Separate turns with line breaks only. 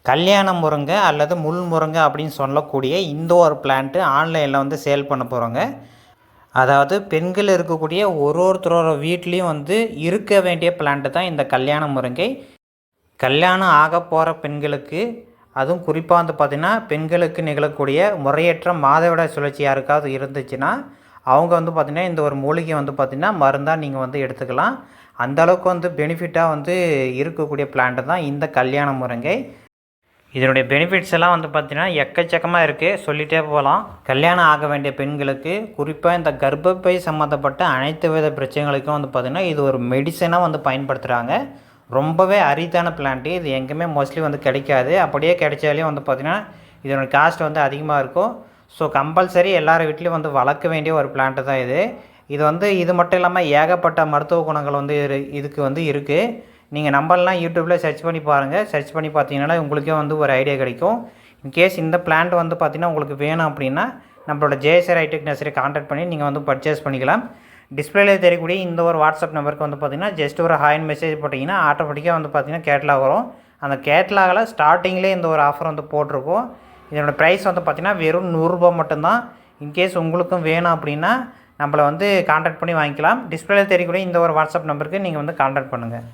கல்யாண முருங்கை அல்லது முள் முருங்கை அப்படின்னு சொல்லக்கூடிய இந்த ஒரு பிளான்ட்டு ஆன்லைனில் வந்து சேல் பண்ண போகிறோங்க. அதாவது பெண்கள் இருக்கக்கூடிய ஒருத்தரோட வீட்லேயும் வந்து இருக்க வேண்டிய பிளான்ட்டு தான் இந்த கல்யாண முருங்கை. கல்யாணம் ஆக போகிற பெண்களுக்கு, அதுவும் குறிப்பாக வந்து பார்த்திங்கன்னா பெண்களுக்கு நிகழக்கூடிய முறையற்ற மாதவிடாய் சுழற்சி யாருக்காவது இருந்துச்சுன்னா அவங்க வந்து பார்த்திங்கன்னா இந்த ஒரு மூலிகை வந்து பார்த்திங்கன்னா மருந்தாக நீங்கள் வந்து எடுத்துக்கலாம். அந்தளவுக்கு வந்து பெனிஃபிட்டாக வந்து இருக்கக்கூடிய பிளான்ட்டு தான் இந்த கல்யாண முருங்கை. இதனுடைய பெனிஃபிட்ஸ் எல்லாம் வந்து பார்த்திங்கன்னா எக்கச்சக்கமாக இருக்குது, சொல்லிகிட்டே போகலாம். கல்யாணம் ஆக வேண்டிய பெண்களுக்கு குறிப்பாக இந்த கர்ப்பப்பை சம்மந்தப்பட்ட அனைத்து வித பிரச்சனைகளுக்கும் வந்து பார்த்திங்கன்னா இது ஒரு மெடிசனாக வந்து பயன்படுத்துகிறாங்க. ரொம்பவே அரிதான பிளான்ட்டு, இது எங்கேயுமே மோஸ்ட்லி வந்து கிடைக்காது. அப்படியே கிடைச்சாலே வந்து பார்த்திங்கன்னா இதனோட காஸ்ட் வந்து அதிகமாக இருக்கும். ஸோ கம்பல்சரி எல்லார் வீட்லேயும் வந்து வளர்க்க வேண்டிய ஒரு பிளான்ட்டு தான் இது. இது மட்டும் இல்லாமல் ஏகப்பட்ட மருத்துவ குணங்கள் வந்து இதுக்கு வந்து இருக்குது. நீங்கள் நம்பர்லாம் யூடியூப்பில் சர்ச் பண்ணி பாருங்கள். சர்ச் பண்ணி பார்த்தீங்கன்னா உங்களுக்கே வந்து ஒரு ஐடியா கிடைக்கும். இன்கேஸ் இந்த பிளான்ட் வந்து பார்த்திங்கன்னா உங்களுக்கு வேணும் அப்படின்னா நம்மளோட ஜேஎஸ்ஆர் ஹைடெக் நர்சரி கான்டாக்ட் பண்ணி நீங்கள் வந்து பர்ச்சேஸ் பண்ணிக்கலாம். டிஸ்பிளேல தெரியக்கூடிய இந்த ஒரு வாட்ஸ்அப் நம்பருக்கு வந்து பார்த்திங்கன்னா ஜஸ்ட் ஒரு ஹாய்னு மெசேஜ் போட்டிங்கன்னா ஆட்டோமேட்டிக்காக வந்து பார்த்திங்கன்னா கேட்லாக் வரும். அந்த கேட்லாகில் ஸ்டார்டிங்லேயே இந்த ஒரு ஆஃபர் வந்து போட்டிருக்கோம். இதனோட ப்ரைஸ் வந்து பார்த்திங்கன்னா வெறும் ₹100 மட்டும்தான். இன்கேஸ் உங்களுக்கும் வேணும் அப்படின்னா நம்மளை வந்து கான்டாக்ட் பண்ணி வாங்கிக்கலாம். டிஸ்பிளேல தெரியக்கூடிய இந்த ஒரு வாட்ஸ்அப் நம்பருக்கு நீங்கள் வந்து கான்டாக்ட் பண்ணுங்கள்.